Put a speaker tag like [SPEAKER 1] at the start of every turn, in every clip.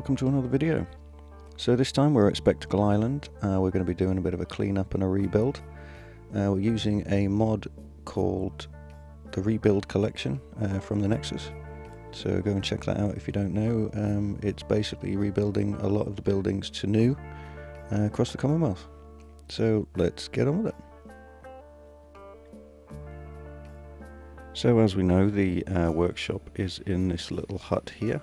[SPEAKER 1] welcome to another video. So this time we're at Spectacle Island. We're going to be doing a bit of a cleanup and a rebuild. We're using a mod called the Rebuild Collection from the Nexus. So go and check that out if you don't know. It's basically rebuilding a lot of the buildings to new across the Commonwealth. So let's get on with it. So as we know, the workshop is in this little hut here.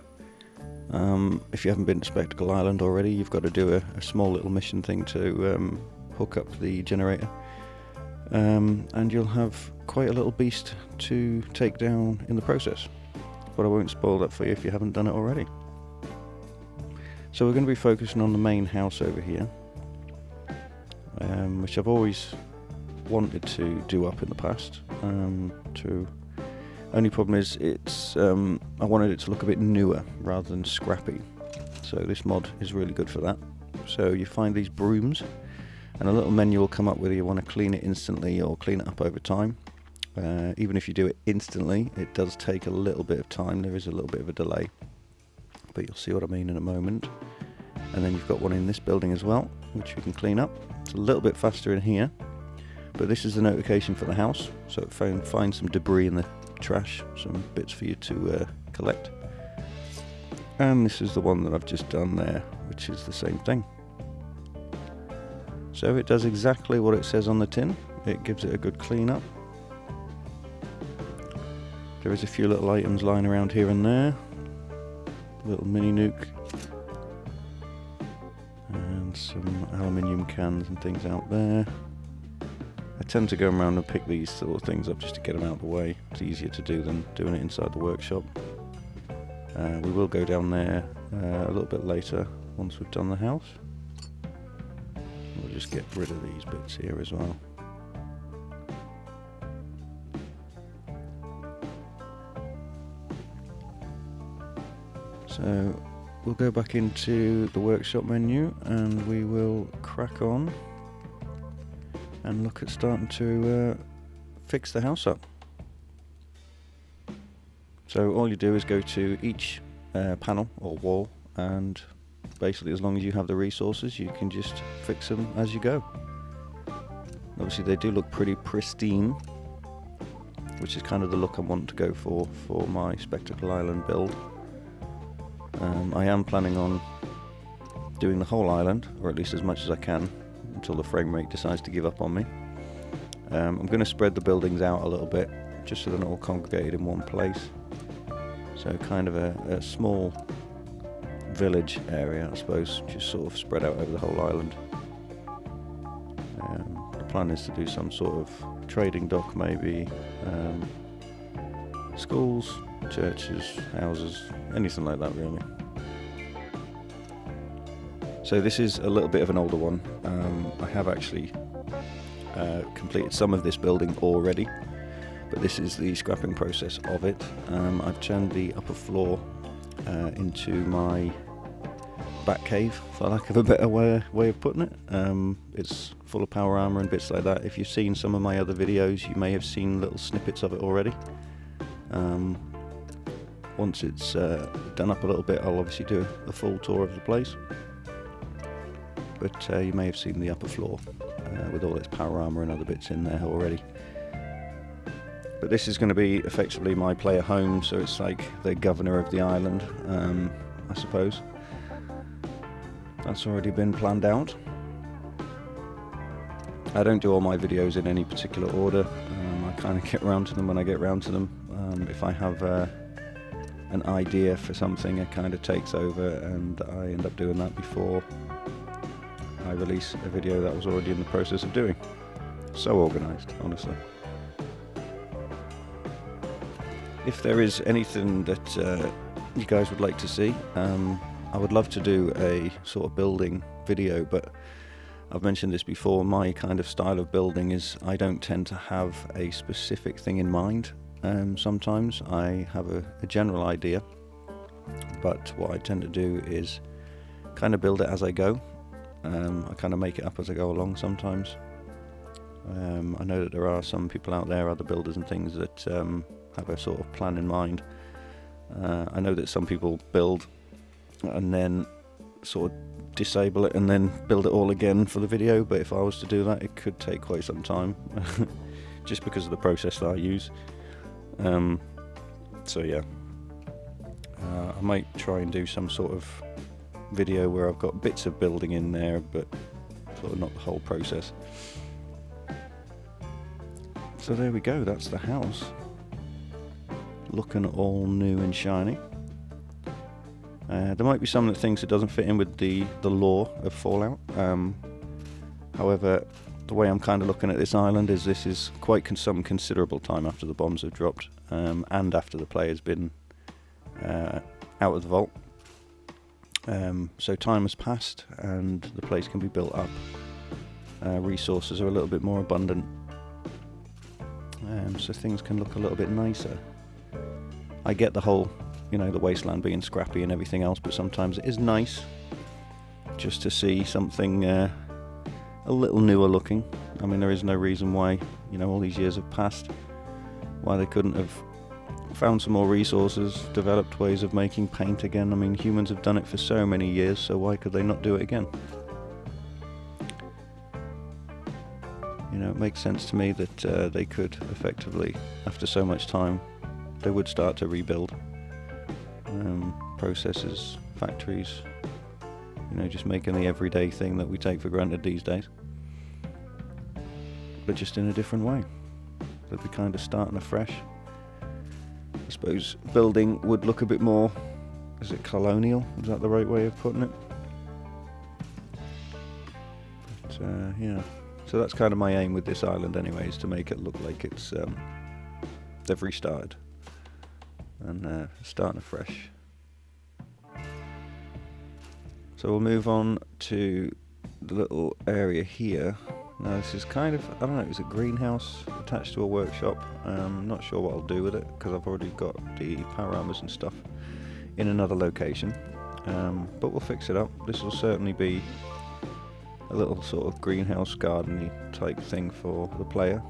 [SPEAKER 1] If you haven't been to Spectacle Island already, you've got to do a small little mission thing to hook up the generator. And you'll have quite a little beast to take down in the process. But I won't spoil that for you if you haven't done it already. So we're going to be focusing on the main house over here, which I've always wanted to do up in the past. Only problem is it's I wanted it to look a bit newer rather than scrappy. So this mod is really good for that. So you find these brooms and a little menu will come up whether you want to clean it instantly or clean it up over time. Even if you do it instantly, it does take a little bit of time. There is a little bit of a delay, but you'll see what I mean in a moment. And then you've got one in this building as well, which you can clean up. It's a little bit faster in here, but this is the notification for the house, so it finds some debris in the trash, some bits for you to collect. And this is the one that I've just done there, which is the same thing. So it does exactly what it says on the tin. It gives it a good clean up. There is a few little items lying around here and there. Little mini nuke. And some aluminium cans and things out there. I tend to go around and pick these sort of things up just to get them out of the way. It's easier to do than doing it inside the workshop. We will go down there a little bit later once we've done the house. We'll just get rid of these bits here as well. So we'll go back into the workshop menu and we will crack on and look at starting to fix the house up. So all you do is go to each panel or wall, and basically as long as you have the resources you can just fix them as you go. Obviously they do look pretty pristine, which is kind of the look I want to go for my Spectacle Island build. I am planning on doing the whole island, or at least as much as I can, until the frame rate decides to give up on me. I'm going to spread the buildings out a little bit, just so they're not all congregated in one place. So kind of a small village area, I suppose, just sort of spread out over the whole island. The plan is to do some sort of trading dock maybe, schools, churches, houses, anything like that really. So this is a little bit of an older one. I have actually completed some of this building already, but this is the scrapping process of it. I've turned the upper floor into my bat cave, for lack of a better way of putting it. It's full of power armor and bits like that. If you've seen some of my other videos, you may have seen little snippets of it already. Once it's done up a little bit, I'll obviously do a full tour of the place. But you may have seen the upper floor with all its power armor and other bits in there already. But this is going to be effectively my player home, so it's like the governor of the island, I suppose. That's already been planned out. I don't do all my videos in any particular order. I kind of get around to them when I get around to them. If I have an idea for something, it kind of takes over, and I end up doing that before I release a video that I was already in the process of doing. So organised, honestly. If there is anything that you guys would like to see, I would love to do a sort of building video, but I've mentioned this before, my kind of style of building is I don't tend to have a specific thing in mind. Sometimes I have a general idea, but what I tend to do is kind of build it as I go. I kind of make it up as I go along sometimes. I know that there are some people out there, other builders and things, that have a sort of plan in mind. I know that some people build and then sort of disable it and then build it all again for the video, but if I was to do that, it could take quite some time, just because of the process that I use. So yeah, I might try and do some sort of video where I've got bits of building in there, but sort of not the whole process. So there we go, that's the house, looking all new and shiny. There might be some things that doesn't fit in with the lore of Fallout. However, the way I'm kind of looking at this island is this is quite some considerable time after the bombs have dropped, and after the player's been out of the vault. So time has passed and the place can be built up. Resources are a little bit more abundant, so things can look a little bit nicer. I get the whole, you know, the wasteland being scrappy and everything else, but sometimes it is nice just to see something a little newer looking. I mean, there is no reason why, you know, all these years have passed, why they couldn't have found some more resources, developed ways of making paint again. I mean, humans have done it for so many years, so why could they not do it again? You know, it makes sense to me that they could effectively, after so much time, they would start to rebuild processes, factories, you know, just making the everyday thing that we take for granted these days, but just in a different way. They'd be kind of starting afresh. I suppose building would look a bit more, is it colonial? Is that the right way of putting it? But yeah, so that's kind of my aim with this island anyway, is to make it look like it's they've restarted and starting afresh. So we'll move on to the little area here. Now this is kind of, I don't know, it's a greenhouse attached to a workshop. I'm not sure what I'll do with it because I've already got the panoramas and stuff in another location, but we'll fix it up. This will certainly be a little sort of greenhouse garden-y type thing for the player.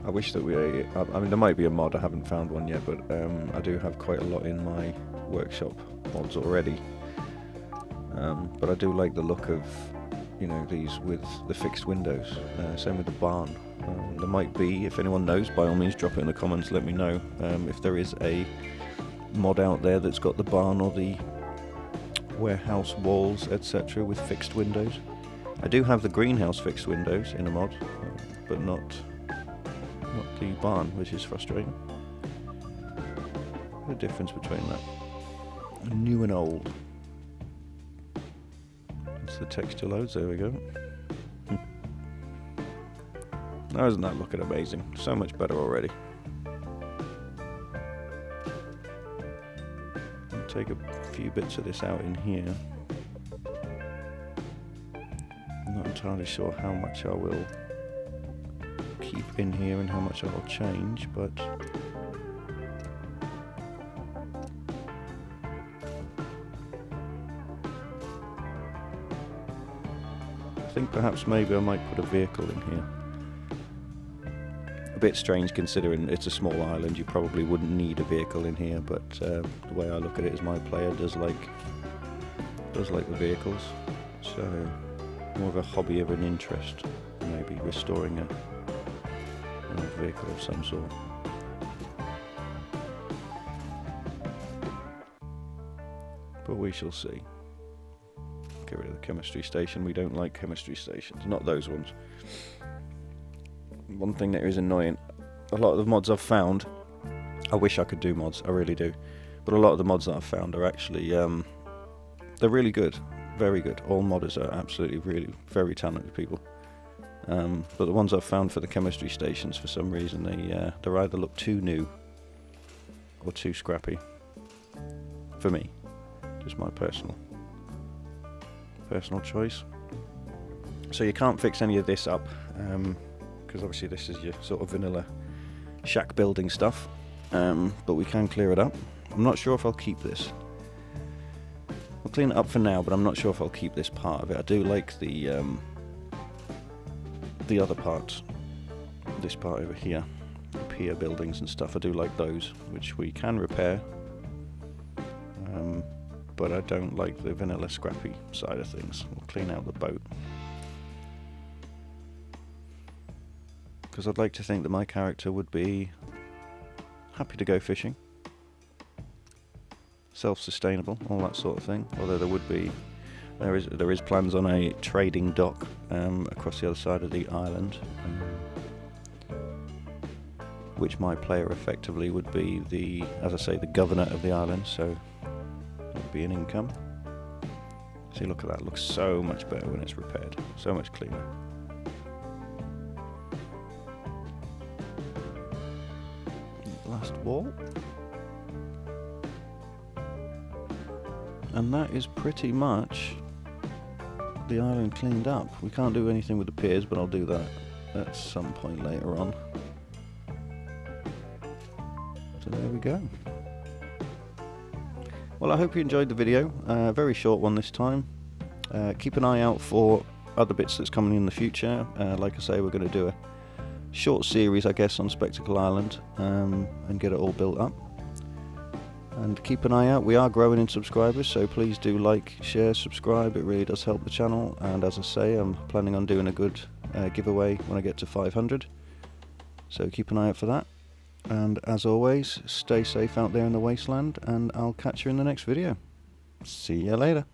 [SPEAKER 1] I wish that I mean, there might be a mod, I haven't found one yet, but I do have quite a lot in my workshop mods already. But I do like the look of, you know, these with the fixed windows. Same with the barn. There might be, if anyone knows, by all means drop it in the comments, let me know if there is a mod out there that's got the barn or the warehouse walls, etc. with fixed windows. I do have the greenhouse fixed windows in a mod, but not the barn, which is frustrating. The difference between that new and old. It's the texture loads, there we go. Now isn't that looking amazing? So much better already. I'll take a few bits of this out in here. I'm not entirely sure how much I will keep in here and how much I will change, but I think perhaps maybe I might put a vehicle in here. A bit strange considering it's a small island, you probably wouldn't need a vehicle in here, but the way I look at it is my player does like the vehicles, so more of a hobby of an interest, maybe restoring a vehicle of some sort. But we shall see. Get rid of the chemistry station. We don't like chemistry stations, not those ones. One thing that is annoying, a lot of the mods I've found, I wish I could do mods, I really do, but a lot of the mods that I've found are actually they're really good, very good. All modders are absolutely really very talented people. But the ones I've found for the chemistry stations, for some reason, they either look too new or too scrappy. For me, just my personal choice. So you can't fix any of this up, because obviously this is your sort of vanilla shack building stuff. But we can clear it up. I'm not sure if I'll keep this. I'll clean it up for now, but I'm not sure if I'll keep this part of it. I do like the other parts, this part over here, pier buildings and stuff. I do like those, which we can repair. But I don't like the vanilla scrappy side of things. We'll clean out the boat. Because I'd like to think that my character would be happy to go fishing, self-sustainable, all that sort of thing. Although there is plans on a trading dock across the other side of the island, which my player effectively would be the, as I say, the governor of the island. So it would be an income. See, look at that. It looks so much better when it's repaired. So much cleaner. Last wall. And that is pretty much the island cleaned up. We can't do anything with the piers, but I'll do that at some point later on. So there we go. Well, I hope you enjoyed the video. Very short one this time. Keep an eye out for other bits that's coming in the future. Like I say, we're going to do a short series, I guess, on Spectacle Island and get it all built up. And keep an eye out. We are growing in subscribers, so please do like, share, subscribe. It really does help the channel. And as I say, I'm planning on doing a good giveaway when I get to 500. So keep an eye out for that. And as always, stay safe out there in the wasteland, and I'll catch you in the next video. See you later.